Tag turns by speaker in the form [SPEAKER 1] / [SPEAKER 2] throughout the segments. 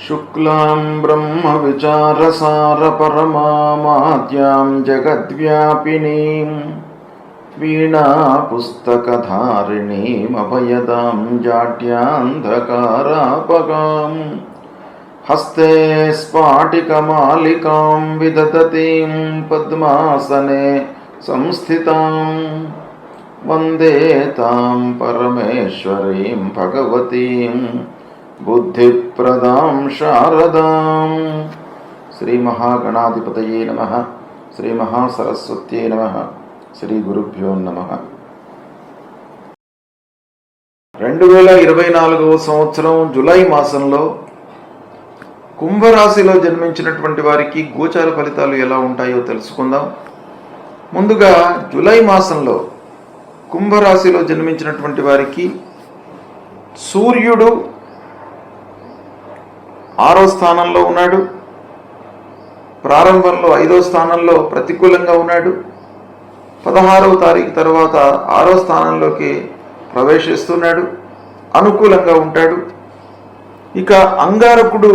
[SPEAKER 1] शुक्लां ब्रह्मविचारसारपरमामाद्यां जगद्व्यापिनीं वीणापुस्तकधारिणीमभयदां जाड्यान्धकारापगां हस्ते स्फाटिकमालिकां विदधतीं पद्मासने संस्थितां वन्दे तां परमेश्वरीं भगवतीं बुद्धिप्रदां शारदां। श्री महागणाधिपतये नमः। श्री महासरस्वत्यै नमः। శ్రీ గురుభ్యో నమః. 2024వ సంవత్సరం జూలై మాసంలో కుంభరాశిలో జన్మించినటువంటి వారికి గోచార ఫలితాలు ఎలా ఉంటాయో తెలుసుకుందాం. ముందుగా జూలై మాసంలో కుంభరాశిలో జన్మించినటువంటి వారికి సూర్యుడు 6వ స్థానంలో ఉన్నాడు. ప్రారంభంలో 5వ స్థానంలో ప్రతికూలంగా ఉన్నాడు. 16వ తారీఖు తర్వాత 6వ స్థానంలోకి ప్రవేశిస్తున్నాడు, అనుకూలంగా ఉంటాడు. ఇక అంగారకుడు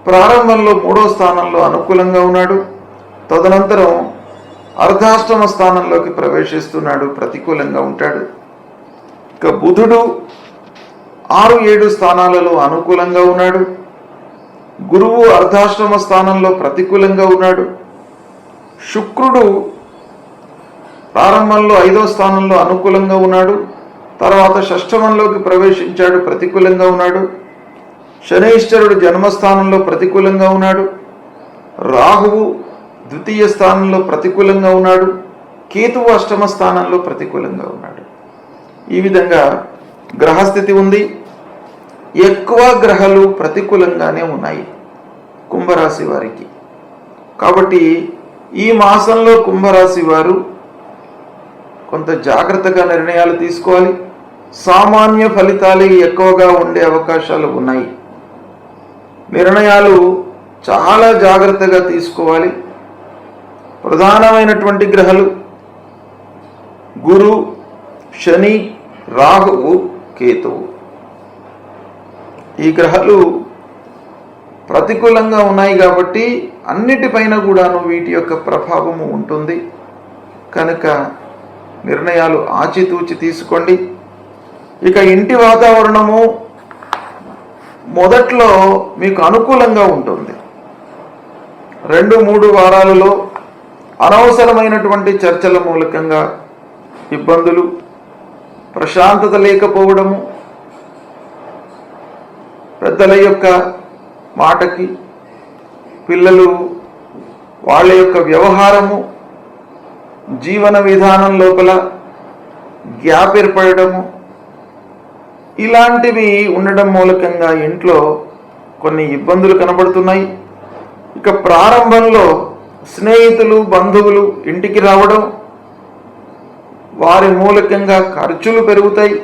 [SPEAKER 1] ప్రారంభంలో 3వ స్థానంలో అనుకూలంగా ఉన్నాడు. తదనంతరం అర్ధాష్టమ స్థానంలోకి ప్రవేశిస్తున్నాడు, ప్రతికూలంగా ఉంటాడు. ఇక బుధుడు 6-7 స్థానాలలో అనుకూలంగా ఉన్నాడు. గురువు అర్ధాష్టమ స్థానంలో ప్రతికూలంగా ఉన్నాడు. శుక్రుడు ప్రారంభంలో 5వ స్థానంలో అనుకూలంగా ఉన్నాడు. తర్వాత షష్ఠమంలోకి ప్రవేశించాడు, ప్రతికూలంగా ఉన్నాడు. శనైశ్వరుడు జన్మస్థానంలో ప్రతికూలంగా ఉన్నాడు. రాహువు ద్వితీయ స్థానంలో ప్రతికూలంగా ఉన్నాడు. కేతువు అష్టమ స్థానంలో ప్రతికూలంగా ఉన్నాడు. ఈ విధంగా గ్రహస్థితి ఉంది. ఎక్కువ గ్రహాలు ప్రతికూలంగానే ఉన్నాయి కుంభరాశి వారికి. కాబట్టి ఈ మాసంలో కుంభరాశి వారు కొంత జాగ్రత్తగా నిర్ణయాలు తీసుకోవాలి. సామాన్య ఫలితాలు ఎక్కువగా ఉండే అవకాశాలు ఉన్నాయి. నిర్ణయాలు చాలా జాగ్రత్తగా తీసుకోవాలి. ప్రధానమైనటువంటి గ్రహాలు గురు, శని, రాహువు, కేతువు. ఈ గ్రహాలు ప్రతికూలంగా ఉన్నాయి కాబట్టి అన్నిటిపైన కూడాను వీటి యొక్క ప్రభావము ఉంటుంది. కనుక నిర్ణయాలు ఆచితూచి తీసుకోండి. ఇక ఇంటి వాతావరణము మొదట్లో మీకు అనుకూలంగా ఉంటుంది. 2-3 వారాలలో అనవసరమైనటువంటి చర్చల మూలకంగా ఇబ్బందులు, ప్రశాంతత లేకపోవడము, పెద్దల యొక్క మాటకి పిల్లలు వాళ్ళ యొక్క వ్యవహారము, జీవన విధానం లోపల గ్యాప్ ఏర్పడము, ఇలాంటివి ఉండడం మూలకంగా ఇంట్లో కొన్ని ఇబ్బందులు కనబడుతున్నాయి. ఇక ప్రారంభంలో స్నేహితులు, బంధువులు ఇంటికి రావడం, వారి మూలకంగా ఖర్చులు పెరుగుతాయి.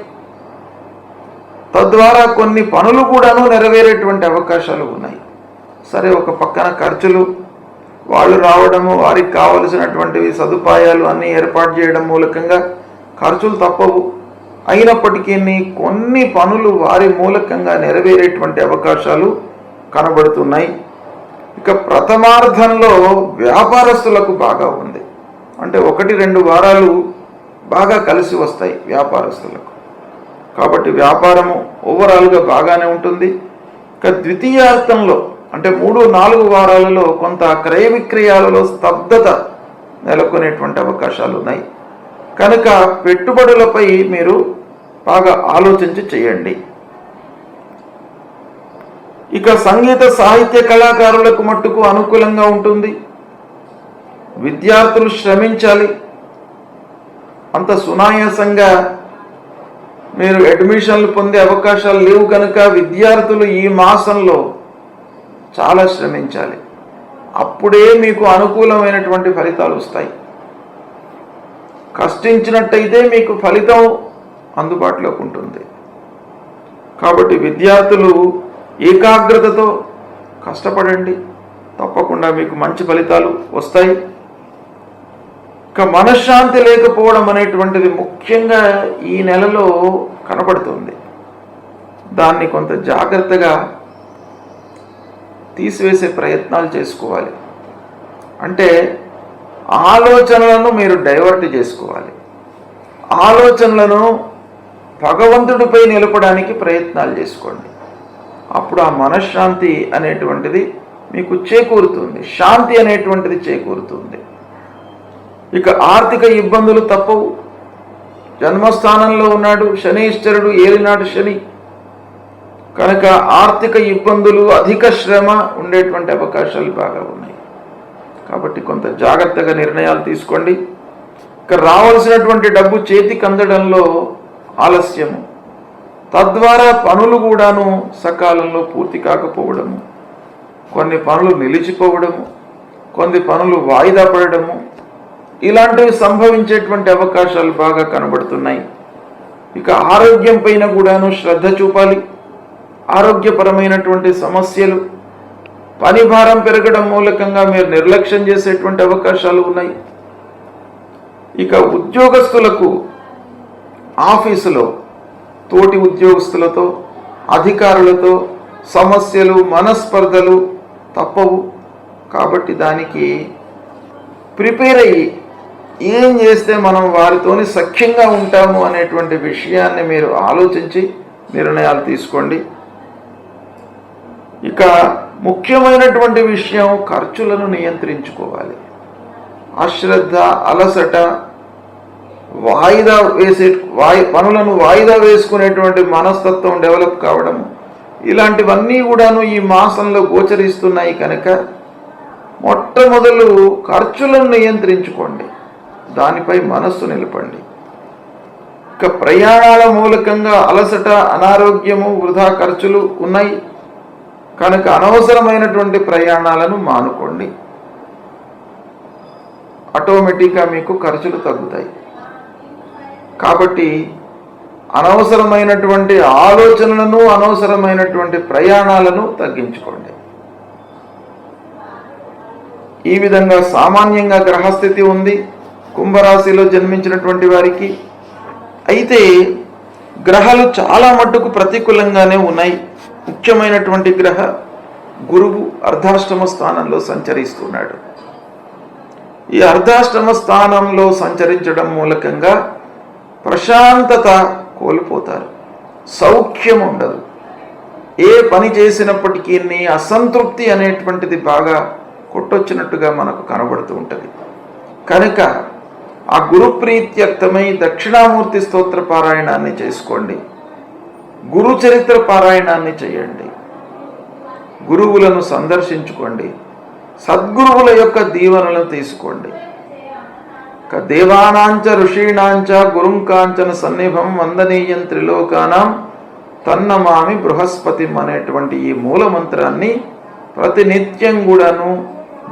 [SPEAKER 1] తద్వారా కొన్ని పనులు కూడాను నెరవేరేటువంటి అవకాశాలు ఉన్నాయి. సరే, ఒక పక్కన ఖర్చులు, వాళ్ళు రావడము, వారికి కావలసినటువంటివి సదుపాయాలు అన్నీ ఏర్పాటు చేయడం మూలకంగా ఖర్చులు తప్పవు. అయినప్పటికీ కొన్ని పనులు వారి మూలకంగా నెరవేరేటువంటి అవకాశాలు కనబడుతున్నాయి. ఇక ప్రథమార్థంలో వ్యాపారస్తులకు బాగా ఉంది. అంటే 1-2 వారాలు బాగా కలిసి వస్తాయి వ్యాపారస్తులకు. కాబట్టి వ్యాపారము ఓవరాల్గా బాగానే ఉంటుంది. ఇక ద్వితీయార్థంలో అంటే 3-4 వారాలలో కొంత క్రయ విక్రయాలలో స్తబ్దత నెలకొనేటువంటి అవకాశాలు ఉన్నాయి. కనుక పెట్టుబడులపై మీరు బాగా ఆలోచించి చేయండి. ఇక సంగీత సాహిత్య కళాకారులకు మట్టుకు అనుకూలంగా ఉంటుంది. విద్యార్థులు శ్రమించాలి. అంత సునాయాసంగా మీరు అడ్మిషన్లు పొందే అవకాశాలు లేవు. కనుక విద్యార్థులు ఈ మాసంలో చాలా శ్రమించాలి. అప్పుడే మీకు అనుకూలమైనటువంటి ఫలితాలు వస్తాయి. కష్టించినట్టయితే మీకు ఫలితం అందుబాటులోకి ఉంటుంది. కాబట్టి విద్యార్థులు ఏకాగ్రతతో కష్టపడండి, తప్పకుండా మీకు మంచి ఫలితాలు వస్తాయి. ఇక మనశ్శాంతి లేకపోవడం అనేటువంటిది ముఖ్యంగా ఈ నెలలో కనబడుతుంది. దాన్ని కొంత జాగ్రత్తగా తీసివేసే ప్రయత్నాలు చేసుకోవాలి. అంటే ఆలోచనలను మీరు డైవర్ట్ చేసుకోవాలి. ఆలోచనలను భగవంతుడిపై నిలపడానికి ప్రయత్నాలు చేసుకోండి. అప్పుడు ఆ మనశ్శాంతి అనేటువంటిది మీకు చేకూరుతుంది, శాంతి అనేటువంటిది చేకూరుతుంది. ఇక ఆర్థిక ఇబ్బందులు తప్పవు. జన్మస్థానంలో ఉన్నాడు శనీశ్వరుడు, ఏలినాడు శని కనుక ఆర్థిక ఇబ్బందులు, అధిక శ్రమ ఉండేటువంటి అవకాశాలు బాగా ఉన్నాయి. కాబట్టి కొంత జాగ్రత్తగా నిర్ణయాలు తీసుకోండి. ఇక రావాల్సినటువంటి డబ్బు చేతికి అందడంలో ఆలస్యము, తద్వారా పనులు కూడాను సకాలంలో పూర్తి కాకపోవడము, కొన్ని పనులు నిలిచిపోవడము, కొన్ని పనులు వాయిదా పడడము, ఇలాంటివి సంభవించేటువంటి అవకాశాలు బాగా కనబడుతున్నాయి. ఇక ఆరోగ్యం పైన కూడాను శ్రద్ధ చూపాలి. ఆరోగ్యపరమైనటువంటి సమస్యలు, పని భారం పెరగడం మూలకంగా మీరు నిర్లక్ష్యం చేసేటువంటి అవకాశాలు ఉన్నాయి. ఇక ఉద్యోగస్తులకు ఆఫీసులో తోటి ఉద్యోగస్తులతో, అధికారులతో సమస్యలు, మనస్పర్ధలు తప్పవు. కాబట్టి దానికి ప్రిపేర్ అయ్యి ఏం చేస్తే మనం వారితోని సఖ్యంగా ఉంటాము అనేటువంటి విషయాన్ని మీరు ఆలోచించి నిర్ణయాలు తీసుకోండి. ఇక ముఖ్యమైనటువంటి విషయం ఖర్చులను నియంత్రించుకోవాలి. అశ్రద్ధ, అలసట, పనులను వాయిదా వేసుకునేటువంటి మనస్తత్వం డెవలప్ కావడం, ఇలాంటివన్నీ కూడాను ఈ మాసంలో గోచరిస్తున్నాయి. కనుక మొట్టమొదలు ఖర్చులను నియంత్రించుకోండి, దానిపై మనస్సు నిలపండి. ఇక ప్రయాణాల మూలకంగా అలసట, అనారోగ్యము, వృధా ఖర్చులు ఉన్నాయి కనుక అనవసరమైనటువంటి ప్రయాణాలను మానుకోండి. ఆటోమేటిక్గా మీకు ఖర్చులు తగ్గుతాయి. కాబట్టి అనవసరమైనటువంటి ఆలోచనలను, అనవసరమైనటువంటి ప్రయాణాలను తగ్గించుకోండి. ఈ విధంగా సామాన్యంగా గ్రహస్థితి ఉంది కుంభరాశిలో జన్మించినటువంటి వారికి. అయితే గ్రహాలు చాలా మట్టుకు ప్రతికూలంగానే ఉన్నాయి. ముఖ్యమైనటువంటి గ్రహ గురువు అర్ధాష్టమ స్థానంలో సంచరిస్తున్నాడు. ఈ అర్ధాష్టమ స్థానంలో సంచరించడం మూలకంగా ప్రశాంతత కోల్పోతారు, సౌఖ్యం ఉండదు. ఏ పని చేసినప్పటికీ అసంతృప్తి అనేటువంటిది బాగా కొట్టొచ్చినట్టుగా మనకు కనబడుతూ ఉంటుంది. కనుక ఆ గురుప్రీత్యర్థమై దక్షిణామూర్తి స్తోత్ర పారాయణాన్ని చేసుకోండి, గురు చరిత్ర పారాయణాన్ని చేయండి, గురువులను సందర్శించుకోండి, సద్గురువుల యొక్క దీవెనలను తీసుకోండి. దేవానాంచ ఋషీణాంచ గురుం కాంచన సన్నిభం వందనీయం త్రిలోకానాం తన్నమామి బృహస్పతి అనేటువంటి ఈ మూలమంత్రాన్ని ప్రతినిత్యం కూడాను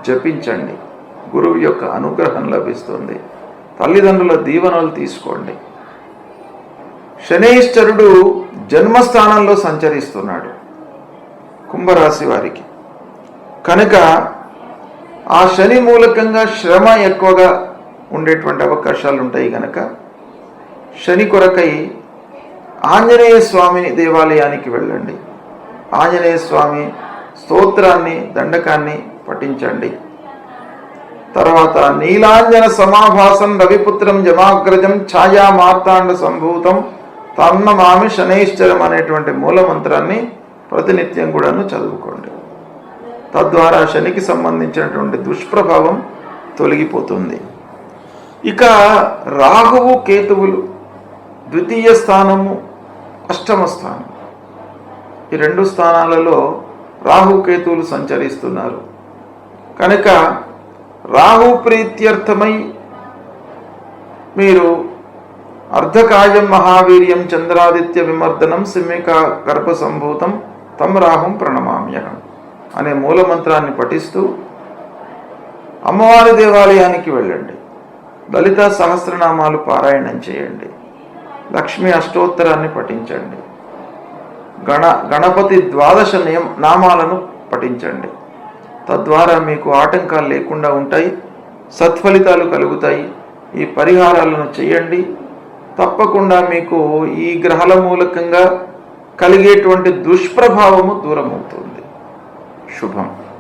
[SPEAKER 1] జపించండి. గురువు యొక్క అనుగ్రహం లభిస్తుంది. తల్లిదండ్రుల దీవెనలు తీసుకోండి. శనైశ్వరుడు జన్మస్థానంలో సంచరిస్తున్నాడు కుంభరాశి వారికి. కనుక ఆ శని మూలకంగా శ్రమ ఎక్కువగా ఉండేటువంటి అవకాశాలు ఉంటాయి. కనుక శని కొరకై ఆంజనేయ స్వామి దేవాలయానికి వెళ్ళండి. ఆంజనేయ స్వామి స్తోత్రాన్ని, దండకాన్ని పఠించండి. తర్వాత నీలాంజన సమాభాసం రవిపుత్రం జమాగ్రజం ఛాయా మార్తాండ సంభూతం తన్నమామి శనైశ్చరం అనేటువంటి మూలమంత్రాన్ని ప్రతినిత్యం కూడాను చదువుకోండి. తద్వారా శనికి సంబంధించినటువంటి దుష్ప్రభావం తొలగిపోతుంది. ఇక రాహువు కేతువులు ద్వితీయ స్థానము, అష్టమ స్థానం, ఈ రెండు స్థానాలలో రాహు కేతువులు సంచరిస్తున్నారు. కనుక రాహు ప్రీత్యర్థమై మీరు అర్ధకాయం మహావీర్యం చంద్రాదిత్య విమర్దనం సింహికా గర్భ సంభూతం తం రాహుం ప్రణమామ్యహం అనే మూలమంత్రాన్ని పఠిస్తూ అమ్మవారి దేవాలయానికి వెళ్ళండి. లలిత సహస్రనామాలు పారాయణం చేయండి. లక్ష్మీ అష్టోత్తరాన్ని పఠించండి. గణపతి ద్వాదశ నామాలను పఠించండి. తద్వారా మీకు ఆటంకాలు లేకుండా ఉంటాయి, సత్ఫలితాలు కలుగుతాయి. ఈ పరిహారాలను చేయండి. తప్పకుండా మీకు ఈ గ్రహాల మూలకంగా కలిగేటువంటి దుష్ప్రభావము దూరమవుతుంది. శుభం.